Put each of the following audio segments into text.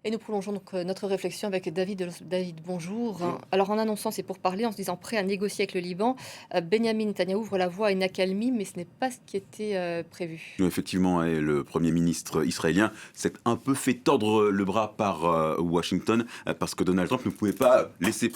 Et nous prolongeons donc notre réflexion avec David. David, bonjour. Alors en annonçant ses pourparlers, en se disant prêt à négocier avec le Liban, Benyamin Netanyahou ouvre la voie à une accalmie, mais ce n'est pas ce qui était prévu. Effectivement, et le Premier ministre israélien s'est un peu fait tordre le bras par Washington parce que Donald Trump ne pouvait pas laisser,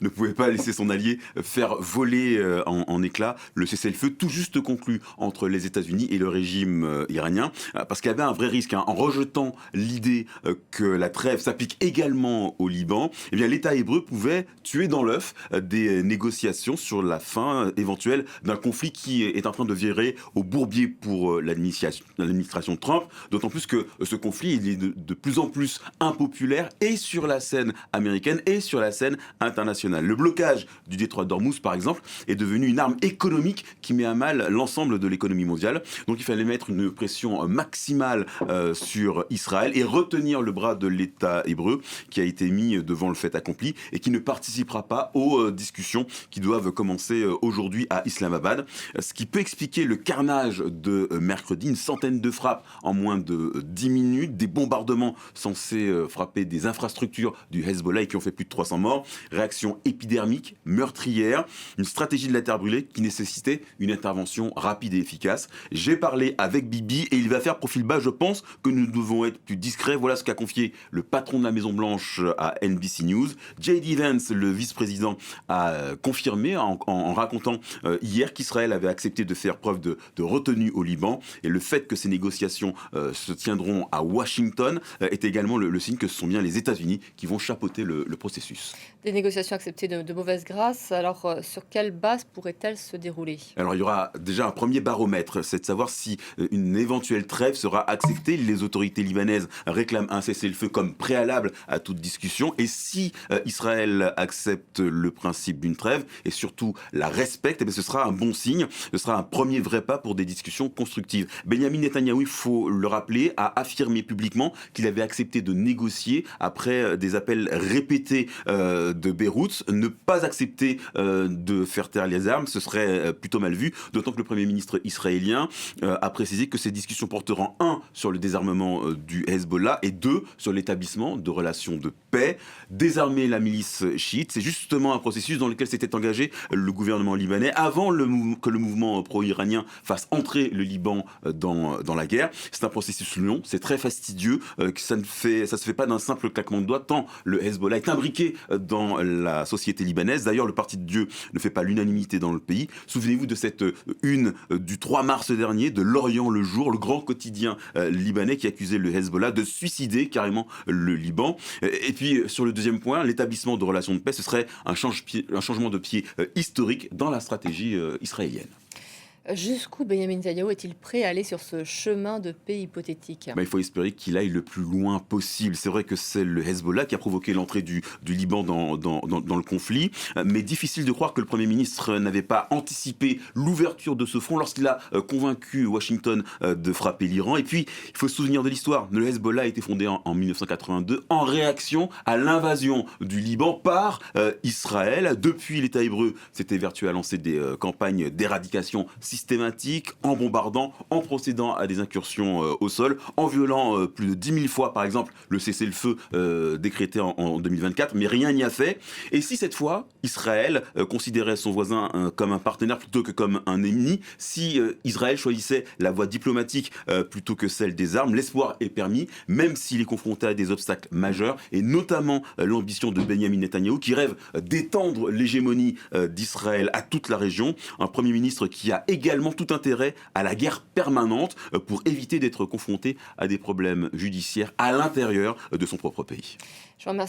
ne pouvait pas laisser son allié faire voler en éclats le cessez-le-feu tout juste conclu entre les États-Unis et le régime iranien, parce qu'il y avait un vrai risque en rejetant l'idée que la trêve s'applique également au Liban. Eh bien, l'État hébreu pouvait tuer dans l'œuf des négociations sur la fin éventuelle d'un conflit qui est en train de virer au bourbier pour l'administration Trump, d'autant plus que ce conflit il est de plus en plus impopulaire et sur la scène américaine et sur la scène internationale. Le blocage du détroit d'Ormuz, par exemple, est devenu une arme économique qui met à mal l'ensemble de l'économie mondiale. Donc il fallait mettre une pression maximale sur Israël et retenir le bras de l'État hébreu qui a été mis devant le fait accompli et qui ne participera pas aux discussions qui doivent commencer aujourd'hui à Islamabad. Ce qui peut expliquer le carnage de mercredi, une centaine de frappes en moins de 10 minutes, des bombardements censés frapper des infrastructures du Hezbollah et qui ont fait plus de 300 morts, réaction épidermique, meurtrière, une stratégie de la terre brûlée qui nécessitait une intervention rapide et efficace. J'ai parlé avec Bibi et il va faire profil bas, je pense que nous devons être plus discrets. Voilà ce qu'a confié le patron de la Maison Blanche à NBC News. J.D. Vance, le vice-président, a confirmé en racontant hier qu'Israël avait accepté de faire preuve de retenue au Liban et le fait que ces négociations se tiendront à Washington est également le signe que ce sont bien les États-Unis qui vont chapeauter le processus. Des négociations acceptées de mauvaise grâce. Alors sur quelle base pourraient-elles se dérouler? Alors il y aura déjà un premier baromètre, c'est de savoir si une éventuelle trêve sera acceptée. Les autorités libanaises réclament un cessez-le-feu comme préalable à toute discussion. Et si Israël accepte le principe d'une trêve et surtout la respecte, eh bien, ce sera un bon signe. Ce sera un premier vrai pas pour des discussions constructives. Benyamin Netanyahou, il faut le rappeler, a affirmé publiquement qu'il avait accepté de négocier après des appels répétés de Beyrouth. Ne pas accepter de faire taire les armes, ce serait plutôt mal vu, d'autant que le Premier ministre israélien a précisé que ces discussions porteront sur le désarmement du Hezbollah et sur l'établissement de relations de paix. Désarmer la milice chiite, c'est justement un processus dans lequel s'était engagé le gouvernement libanais avant que le mouvement pro-iranien fasse entrer le Liban dans la guerre. C'est un processus long, c'est très fastidieux, que ça se fait pas d'un simple claquement de doigts, tant le Hezbollah est imbriqué dans la société libanaise. D'ailleurs, le Parti de Dieu ne fait pas l'unanimité dans le pays. Souvenez-vous de cette une du 3 mars dernier de L'Orient le Jour, le grand quotidien libanais qui accusait le Hezbollah de suicider carrément le Liban. Et puis, sur le deuxième point, l'établissement de relations de paix, ce serait un changement de pied historique dans la stratégie israélienne. Jusqu'où Benyamin Netanyahou est-il prêt à aller sur ce chemin de paix hypothétique? Il faut espérer qu'il aille le plus loin possible. C'est vrai que c'est le Hezbollah qui a provoqué l'entrée du Liban dans le conflit, mais difficile de croire que le Premier ministre n'avait pas anticipé l'ouverture de ce front lorsqu'il a convaincu Washington de frapper l'Iran. Et puis, il faut se souvenir de l'histoire. Le Hezbollah a été fondé en 1982 en réaction à l'invasion du Liban par Israël. Depuis, l'État hébreu s'était vertué à lancer des campagnes d'éradication systématique, en bombardant, en procédant à des incursions au sol, en violant plus de 10 000 fois, par exemple, le cessez-le-feu décrété en 2024, mais rien n'y a fait. Et si cette fois, Israël considérait son voisin comme un partenaire plutôt que comme un ennemi, si Israël choisissait la voie diplomatique plutôt que celle des armes, l'espoir est permis, même s'il est confronté à des obstacles majeurs, et notamment l'ambition de Benyamin Netanyahou, qui rêve d'étendre l'hégémonie d'Israël à toute la région, un Premier ministre qui a également tout intérêt à la guerre permanente pour éviter d'être confronté à des problèmes judiciaires à l'intérieur de son propre pays. Je vous remercie.